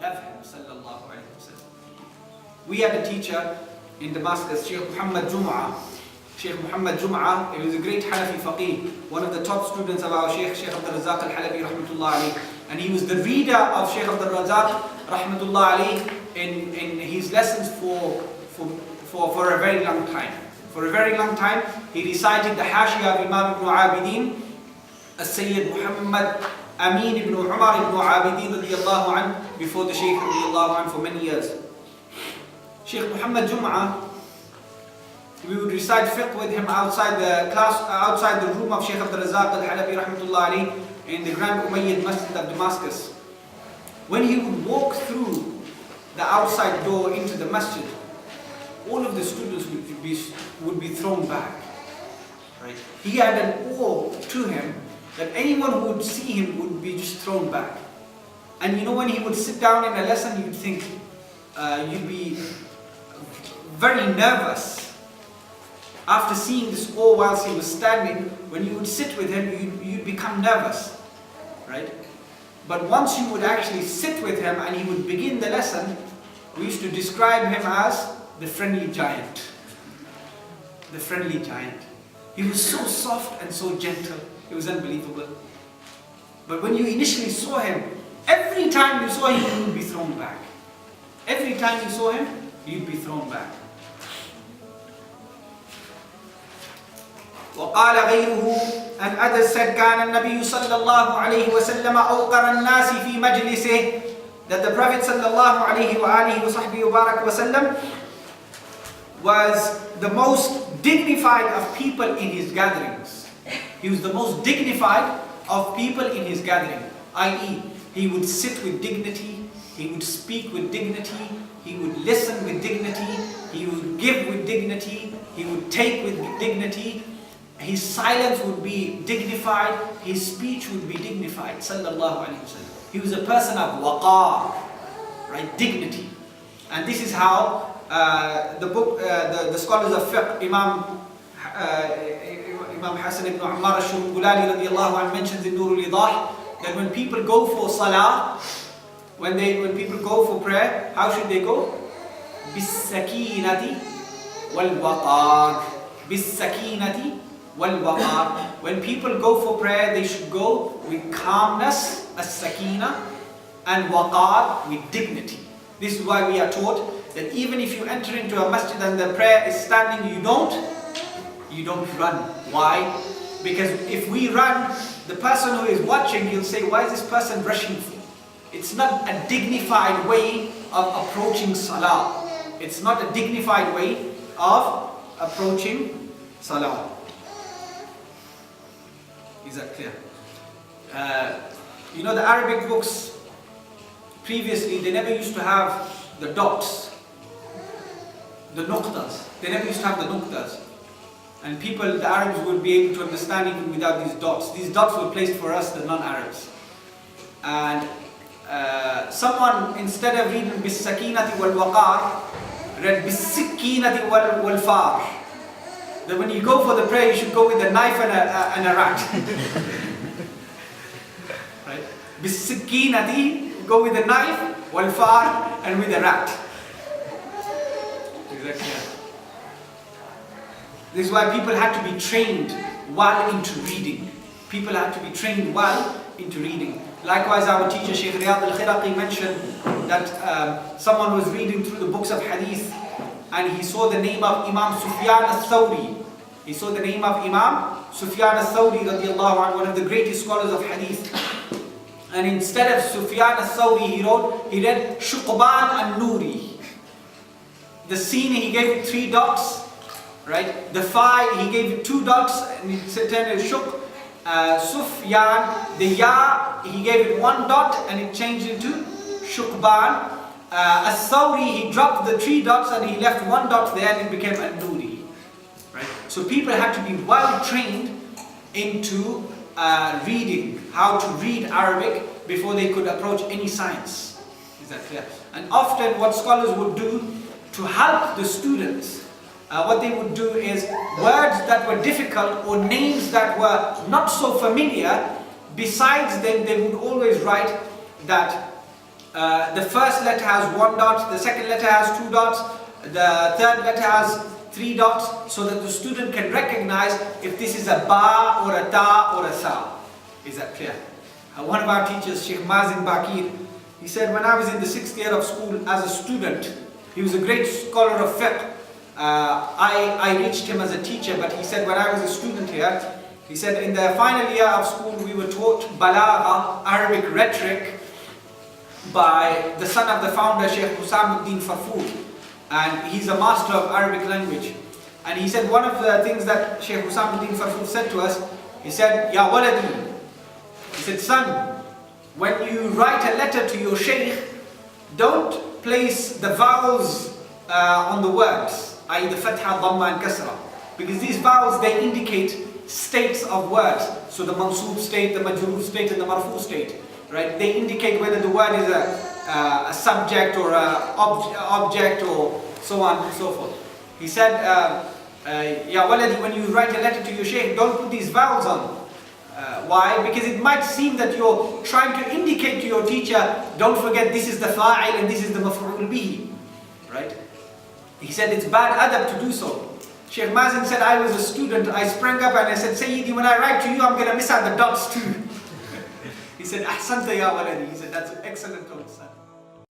love him, sallallahu alayhi wa sallam. We had a teacher in Damascus, Shaykh Mohammed Shaykh Mohammed Jummah. He was a great Hanafi faqih, one of the top students of our Shaykh Abdul Razak al-Halabi rahmatullah alayhi. And he was the reader of Shaykh Abdul Razak rahmatullah alayhi in his lessons for a very long time. For a very long time, he recited the Hashiyah of Imam ibn Abidin, Sayyid Muhammad Amin ibn Umar ibn Abidin radiyallahu anhu, before the Shaykh radiyallahu anhu for many years. Shaykh Mohammed Jummah, we would recite fiqh with him outside the class, outside the room of Shaykh Abdul Razak al-Halabi rahmatullah alayhi in the Grand Umayyad Masjid of Damascus. When he would walk through the outside door into the masjid, all of the students would be thrown back. Right? He had an awe to him that anyone who would see him would be just thrown back. And you know, when he would sit down in a lesson, you'd think, you'd be very nervous. After seeing this awe whilst he was standing, when you would sit with him, you'd become nervous. Right? But once you would actually sit with him and he would begin the lesson, we used to describe him as the friendly giant. The friendly giant. He was so soft and so gentle. It was unbelievable. But when you initially saw him, every time you saw him, you would be thrown back. Every time you saw him, you'd be thrown back. وقال غيره, and others said, كان النبي صلى الله عليه وسلم أوقر الناس في مجلسه, that the Prophet صلى الله عليه وآله وصحبه وبارك وسلم was the most dignified of people in his gatherings. He was the most dignified of people in his gathering, i.e., he would sit with dignity, he would speak with dignity, he would listen with dignity, he would give with dignity, he would take with dignity. His silence would be dignified, his speech would be dignified, sallallahu alayhi wa sallam. He was a person of waqar, right, dignity. And this is how the scholars of fiqh, Imam Hassan ibn Ammar al-Shurqulani radiyallahu anhu mentions in Nurul Idah that when people go for salah, when people go for prayer, how should they go? Bis-sakinati wal-waqar. Bis-sakinati wal-waqar. When people go for prayer, they should go with calmness, as-sakina, and waqar, with dignity. This is why we are taught that even if you enter into a masjid and the prayer is standing, you don't run. Why? Because if we run, the person who is watching, he'll say, why is this person rushing for? It's not a dignified way of approaching salah. It's not a dignified way of approaching salah. Is that clear? You know, the Arabic books, previously, they never used to have the dots, the nuqtas. They never used to have the nuqtas. And people, the Arabs, would be able to understand even without these dots. These dots were placed for us, the non-Arabs. And someone, instead of reading bis-sakinati wal-waqar, read bis-sikkinati wal-far. That when you go for the prayer, you should go with a knife and a rat. Right? Bis-sikkinati, go with a knife, wal-far, and with a rat. Exactly. This is why people had to be trained well into reading. People had to be trained well into reading. Likewise, our teacher Shaykh Riyad al-Khiraqi mentioned that someone was reading through the books of hadith and he saw the name of Imam Sufyan al-Thawri. He saw the name of Imam Sufyan al-Thawri radiyallahu anhu, one of the greatest scholars of hadith. And instead of Sufyan al-Thawri, he read Shuqban al-Nuri. The sin, he gave it 3 dots. Right? The Fa, he gave it 2 dots and he turned it Shuk. Sufyan, the Ya, he gave it 1 dot and it changed into Shukban. As-Sawri, he dropped the 3 dots and he left 1 dot there and it became An-Nuri. Right? So people had to be well trained into reading, how to read Arabic before they could approach any science. Is that clear? And often what scholars would do to help the students, what they would do is words that were difficult or names that were not so familiar, besides them they would always write that the first letter has 1 dot, the second letter has 2 dots, the third letter has 3 dots, so that the student can recognize if this is a ba or a ta or a sa. Is that clear? One of our teachers, Shaykh Mazin Bakir, he said when I was in the 6th year of school as a student, he was a great scholar of fiqh. I reached him as a teacher, but he said when I was a student here, he said in the final year of school we were taught balagha, Arabic rhetoric, by the son of the founder, Shaykh Hussamuddin Farfour, and he's a master of Arabic language. And he said one of the things that Shaykh Hussamuddin Farfour said to us, he said, Ya waladi, he said, son, when you write a letter to your shaykh, don't place the vowels on the words, i.e. the fatha, dhamma and kasra, because these vowels, they indicate states of words. So the mansoob state, the majroor state and the marfu state, right? They indicate whether the word is a subject or a object or so on and so forth. He said, Ya waladi, when you write a letter to your shaykh, don't put these vowels on. Why? Because it might seem that you're trying to indicate to your teacher, don't forget this is the fa'il and this is the maf'ul bihi, right? He said it's bad adab to do so. Shaykh Mazin said, I was a student, I sprang up and I said, Sayyidi, when I write to you, I'm going to miss out the dots too. He said, Ahsanta ya waladi. He said, that's an excellent note, son.